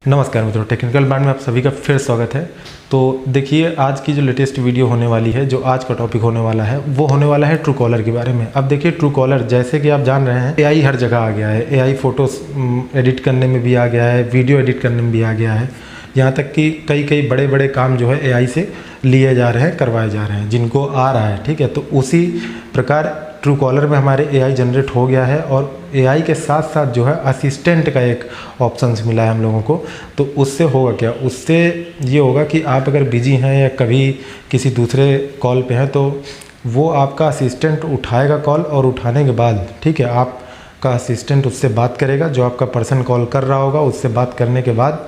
नमस्कार मित्रों, technical band में आप सभी का फिर स्वागत है। तो देखिए, आज की जो लेटेस्ट वीडियो होने वाली है, जो आज का टॉपिक होने वाला है, वो होने वाला है ट्रू कॉलर के बारे में। अब देखिए, ट्रू कॉलर जैसे कि आप जान रहे हैं, एआई हर जगह आ गया है। एआई फ़ोटोज़ एडिट करने में भी आ गया है, वीडियो एडिट करने में भी आ गया है। यहाँ तक कि कई बड़े बड़े काम जो है एआई से लिए जा रहे हैं, करवाए जा रहे हैं, जिनको आ रहा है। ठीक है, तो उसी प्रकार ट्रू कॉलर में हमारे एआई जनरेट हो गया है और एआई के साथ साथ जो है असिस्टेंट का एक ऑप्शंस मिला है हम लोगों को। तो उससे होगा क्या, उससे ये होगा कि आप अगर बिजी हैं या कभी किसी दूसरे कॉल पे हैं, तो वो आपका असिस्टेंट उठाएगा कॉल, और उठाने के बाद ठीक है, आपका असिस्टेंट उससे बात करेगा। जो आपका पर्सन कॉल कर रहा होगा, उससे बात करने के बाद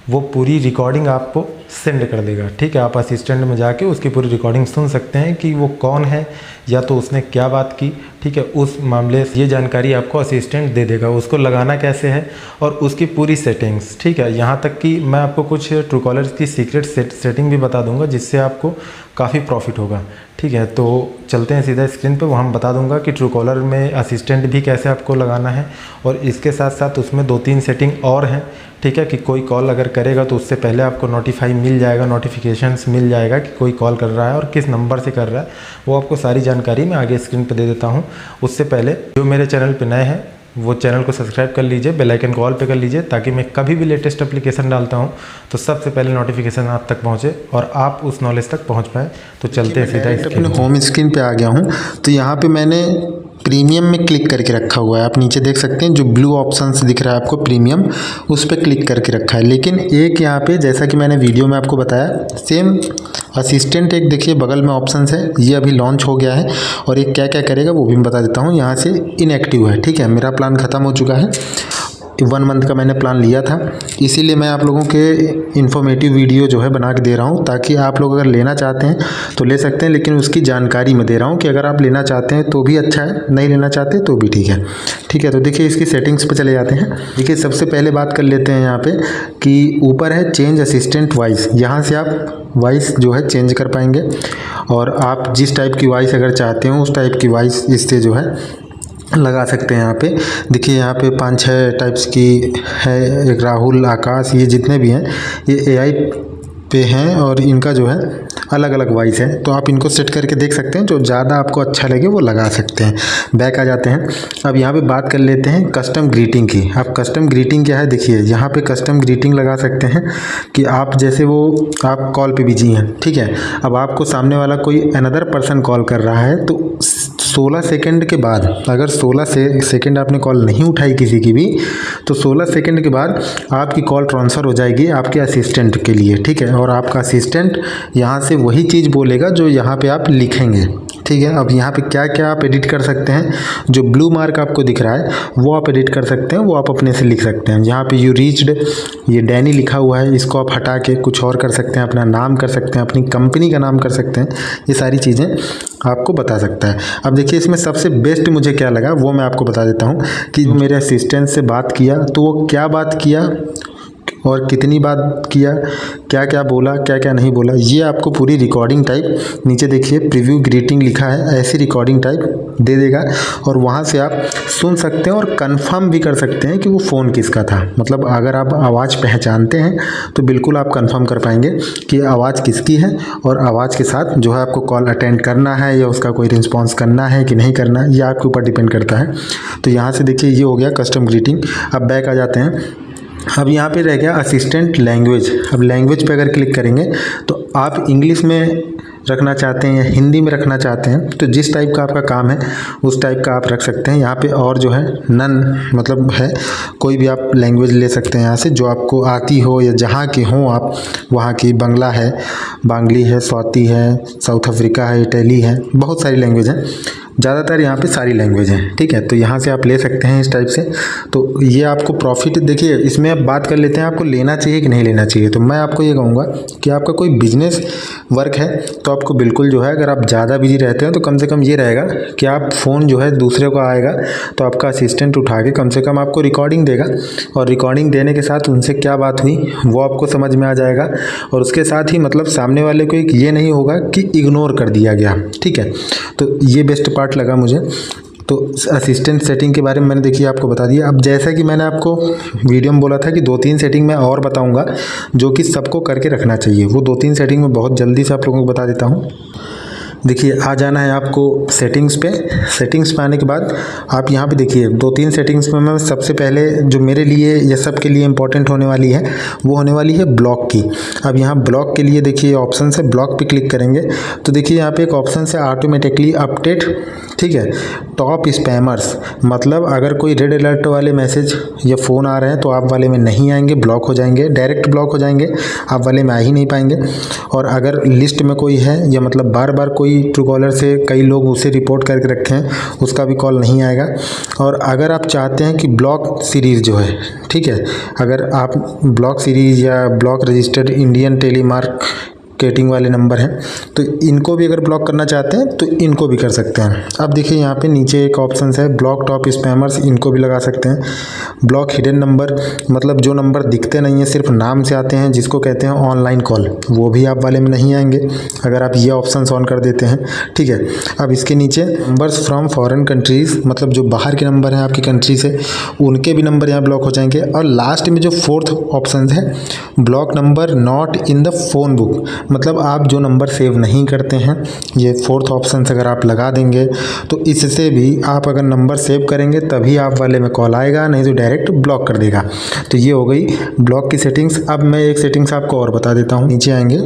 वो पूरी रिकॉर्डिंग आपको सेंड कर देगा। ठीक है, आप असिस्टेंट में जाके उसकी पूरी रिकॉर्डिंग सुन सकते हैं कि वो कौन है या तो उसने क्या बात की। ठीक है, उस मामले से ये जानकारी आपको असिस्टेंट दे देगा। उसको लगाना कैसे है और उसकी पूरी सेटिंग्स। ठीक है, यहाँ तक कि मैं आपको कुछ ट्रू कॉलर की सीक्रेट सेटिंग भी बता दूंगा, जिससे आपको काफ़ी प्रॉफिट होगा। ठीक है, तो चलते हैं सीधा स्क्रीन पे। वहाँ बता दूंगा कि ट्रू कॉलर में असिस्टेंट भी कैसे आपको लगाना है, और इसके साथ साथ उसमें 2-3 सेटिंग और हैं। ठीक है, कि कोई कॉल अगर करेगा तो उससे पहले आपको नोटिफाई मिल जाएगा, नोटिफिकेशंस मिल जाएगा कि कोई कॉल कर रहा है और किस नंबर से कर रहा है। वो आपको सारी जानकारी मैं आगे स्क्रीन पे दे देता हूँ। उससे पहले जो मेरे चैनल पे नए हैं, वो चैनल को सब्सक्राइब कर लीजिए, बेल आइकन को ऑल पे कर लीजिए, ताकि मैं कभी भी लेटेस्ट एप्लीकेशन डालता हूँ तो सबसे पहले नोटिफिकेशन आप तक पहुँचे और आप उस नॉलेज तक पहुँच पाएँ। तो चलते हैं सीधा अपने होम स्क्रीन पे आ गया हूँ। तो यहाँ पे मैंने प्रीमियम में क्लिक करके रखा हुआ है। आप नीचे देख सकते हैं जो ब्लू ऑप्शंस दिख रहा है आपको प्रीमियम, उस पर क्लिक करके रखा है। लेकिन एक यहाँ पे, जैसा कि मैंने वीडियो में आपको बताया, सेम असिस्टेंट एक देखिए बगल में ऑप्शंस है, ये अभी लॉन्च हो गया है और ये क्या क्या करेगा वो भी मैं बता देता हूँ। यहाँ से इनएक्टिव है। ठीक है, मेरा प्लान ख़त्म हो चुका है। 1 मंथ का मैंने प्लान लिया था, इसीलिए मैं आप लोगों के इन्फॉर्मेटिव वीडियो जो है बना के दे रहा हूँ, ताकि आप लोग अगर लेना चाहते हैं तो ले सकते हैं। लेकिन उसकी जानकारी मैं दे रहा हूँ कि अगर आप लेना चाहते हैं तो भी अच्छा है, नहीं लेना चाहते तो भी ठीक है। ठीक है, तो देखिए इसकी सेटिंग्स पे चले जाते हैं। देखिए सबसे पहले बात कर लेते हैं यहाँ पे कि ऊपर है चेंज असिस्टेंट वॉइस। यहाँ से आप वॉइस जो है चेंज कर पाएंगे, और आप जिस टाइप की वॉइस अगर चाहते हो उस टाइप की वॉइस इससे जो है लगा सकते हैं। यहाँ पे देखिए, यहाँ पे 5-6 टाइप्स की है। एक राहुल, आकाश, ये जितने भी हैं ये एआई पे हैं और इनका जो है अलग अलग वॉइस है। तो आप इनको सेट करके देख सकते हैं, जो ज़्यादा आपको अच्छा लगे वो लगा सकते हैं। बैक आ जाते हैं। अब यहाँ पे बात कर लेते हैं कस्टम ग्रीटिंग की। अब कस्टम ग्रीटिंग क्या है, देखिए यहाँ पे कस्टम ग्रीटिंग लगा सकते हैं कि आप जैसे वो आप कॉल पे बिजी हैं, ठीक है, अब आपको सामने वाला कोई अनदर पर्सन कॉल कर रहा है, तो 16 सेकंड के बाद, अगर 16 सेकंड आपने कॉल नहीं उठाई किसी की भी, तो 16 सेकंड के बाद आपकी कॉल ट्रांसफ़र हो जाएगी आपके असिस्टेंट के लिए। ठीक है, और आपका असिस्टेंट यहाँ से वही चीज़ बोलेगा जो यहाँ पे आप लिखेंगे। ठीक है, अब यहाँ पे क्या क्या आप एडिट कर सकते हैं, जो ब्लू मार्क आपको दिख रहा है वो आप एडिट कर सकते हैं, वो आप अपने से लिख सकते हैं। यहाँ पे यू रीच्ड, ये डैनी लिखा हुआ है, इसको आप हटा के कुछ और कर सकते हैं, अपना नाम कर सकते हैं, अपनी कंपनी का नाम कर सकते हैं। ये सारी चीज़ें आपको बता सकता है। अब देखिए इसमें सबसे बेस्ट मुझे क्या लगा वो मैं आपको बता देता हूँ कि मेरे असिस्टेंट से बात किया तो वो क्या बात किया और कितनी बात किया, क्या क्या बोला, क्या क्या नहीं बोला, ये आपको पूरी रिकॉर्डिंग टाइप, नीचे देखिए प्रीव्यू ग्रीटिंग लिखा है, ऐसी रिकॉर्डिंग टाइप दे देगा। और वहाँ से आप सुन सकते हैं और कंफर्म भी कर सकते हैं कि वो फ़ोन किसका था। मतलब अगर आप आवाज़ पहचानते हैं तो बिल्कुल आप कंफर्म कर पाएंगे कि आवाज़ किसकी है, और आवाज़ के साथ जो है आपको कॉल अटेंड करना है या उसका कोई रिस्पॉन्स करना है कि नहीं करना है, ये आपके ऊपर डिपेंड करता है। तो यहाँ से देखिए ये हो गया कस्टम ग्रीटिंग। अब बैक आ जाते हैं। अब यहाँ पे रह गया असिस्टेंट लैंग्वेज। अब लैंग्वेज पे अगर क्लिक करेंगे तो आप इंग्लिश में रखना चाहते हैं या हिंदी में रखना चाहते हैं, तो जिस टाइप का आपका काम है उस टाइप का आप रख सकते हैं। यहाँ पे और जो है नन मतलब है, कोई भी आप लैंग्वेज ले सकते हैं यहाँ से जो आपको आती हो या जहाँ की हो आप, वहाँ की। बंगला है, बांग्ली है, स्वाति है, साउथ अफ्रीका है, इटली है, बहुत सारी लैंग्वेज हैं। ज़्यादातर यहाँ पे सारी लैंग्वेज हैं। ठीक है, तो यहाँ से आप ले सकते हैं इस टाइप से। तो ये आपको प्रॉफिट, देखिए इसमें अब बात कर लेते हैं आपको लेना चाहिए कि नहीं लेना चाहिए। तो मैं आपको ये कहूँगा कि आपका कोई बिजनेस वर्क है तो आपको बिल्कुल जो है, अगर आप ज़्यादा बिजी रहते हैं तो कम से कम ये रहेगा कि आप फ़ोन जो है दूसरे को आएगा तो आपका असिस्टेंट उठा के कम से कम आपको रिकॉर्डिंग देगा, और रिकॉर्डिंग देने के साथ उनसे क्या बात हुई वो आपको समझ में आ जाएगा। और उसके साथ ही मतलब सामने वाले को एक ये नहीं होगा कि इग्नोर कर दिया गया। ठीक है, तो ये बेस्ट पार्ट लगा मुझे। तो असिस्टेंट सेटिंग के बारे में मैंने देखिए आपको बता दिया। अब जैसा कि मैंने आपको वीडियो में बोला था कि 2-3 सेटिंग मैं और बताऊंगा जो कि सबको करके रखना चाहिए, वो 2-3 सेटिंग मैं बहुत जल्दी से आप लोगों को बता देता हूँ। देखिए आ जाना है आपको सेटिंग्स पे। सेटिंग्स पे आने के बाद आप यहाँ पे देखिए 2-3 सेटिंग्स में मैं सबसे पहले जो मेरे लिए या सबके लिए इम्पोर्टेंट होने वाली है वो होने वाली है ब्लॉक की। अब यहाँ ब्लॉक के लिए देखिए ऑप्शन से ब्लॉक पे क्लिक करेंगे तो देखिए यहाँ पे एक ऑप्शन से ऑटोमेटिकली अपडेट, ठीक है, टॉप स्पैमर्स, मतलब अगर कोई रेड अलर्ट वाले मैसेज या फ़ोन आ रहे हैं तो आप वाले में नहीं आएंगे, ब्लॉक हो जाएंगे, डायरेक्ट ब्लॉक हो जाएंगे, आप वाले में आ ही नहीं पाएंगे। और अगर लिस्ट में कोई है या मतलब बार बार कोई ट्रू कॉलर से कई लोग उसे रिपोर्ट करके रखे हैं उसका भी कॉल नहीं आएगा। और अगर आप चाहते हैं कि ब्लॉक सीरीज़ जो है, ठीक है, अगर आप ब्लॉक सीरीज़ या ब्लॉक रजिस्टर्ड इंडियन टेलीमार्केटिंग वाले नंबर हैं तो इनको भी अगर ब्लॉक करना चाहते हैं तो इनको भी कर सकते हैं। अब देखिए यहाँ पे नीचे एक ऑप्शन है ब्लॉक टॉप स्पैमर्स, इनको भी लगा सकते हैं। ब्लॉक हिडन नंबर, मतलब जो नंबर दिखते नहीं हैं, सिर्फ नाम से आते हैं, जिसको कहते हैं ऑनलाइन कॉल, वो भी आप वाले में नहीं आएंगे अगर आप ये ऑप्शन ऑन कर देते हैं, ठीक है। अब इसके नीचे नंबर्स फ्रॉम फॉरेन कंट्रीज़, मतलब जो बाहर के नंबर हैं आपकी कंट्री से, उनके भी नंबर यहाँ ब्लॉक हो जाएंगे। और लास्ट में जो 4th ऑप्शन है block number not in the phone book, मतलब आप जो नंबर सेव नहीं करते हैं, ये 4th ऑप्शन अगर आप लगा देंगे तो इससे भी आप अगर नंबर सेव करेंगे तभी आप वाले में कॉल आएगा, नहीं तो डायरेक्ट ब्लॉक कर देगा। तो ये हो गई ब्लॉक की सेटिंग्स। अब मैं एक सेटिंग्स आपको और बता देता हूँ। नीचे आएंगे,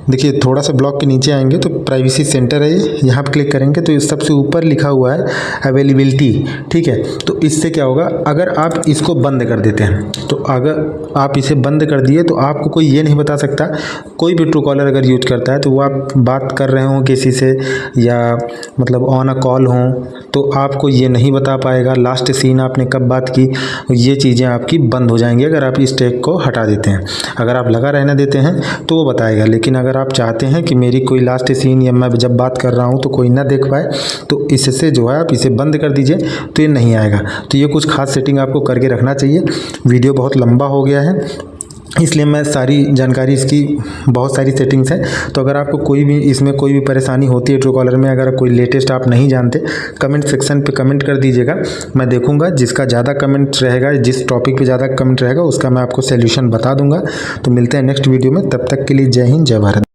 देखिए थोड़ा सा ब्लॉक के नीचे आएंगे तो प्राइवेसी सेंटर है, यहाँ पर क्लिक करेंगे तो इस सबसे ऊपर लिखा हुआ है अवेलेबिलिटी, ठीक है। तो इससे क्या होगा, अगर आप इसको बंद कर देते हैं, तो अगर आप इसे बंद कर दिए तो आपको कोई ये नहीं बता सकता, कोई भी ट्रू कॉलर अगर यूज करता है तो वो आप बात कर रहे हो किसी से या मतलब ऑन अ कॉल हों तो आपको ये नहीं बता पाएगा लास्ट सीन आपने कब बात की, ये चीज़ें आपकी बंद हो जाएंगी अगर आप इस टैग को हटा देते हैं। अगर आप लगा रहने देते हैं तो वो बताएगा, लेकिन अगर आप चाहते हैं कि मेरी कोई लास्ट सीन या मैं जब बात कर रहा हूँ तो कोई ना देख पाए तो इससे जो है आप इसे बंद कर दीजिए तो ये नहीं आएगा। तो ये कुछ खास सेटिंग आपको करके रखना चाहिए। वीडियो बहुत लंबा हो गया है इसलिए मैं सारी जानकारी इसकी, बहुत सारी सेटिंग्स हैं, तो अगर आपको कोई भी इसमें कोई भी परेशानी होती है ट्रू कॉलर में, अगर कोई लेटेस्ट आप नहीं जानते, कमेंट सेक्शन पे कमेंट कर दीजिएगा, मैं देखूंगा जिसका ज़्यादा कमेंट रहेगा, जिस टॉपिक पे ज़्यादा कमेंट रहेगा उसका मैं आपको सोल्यूशन बता दूंगा। तो मिलते हैं नेक्स्ट वीडियो में, तब तक के लिए जय हिंद जय भारत।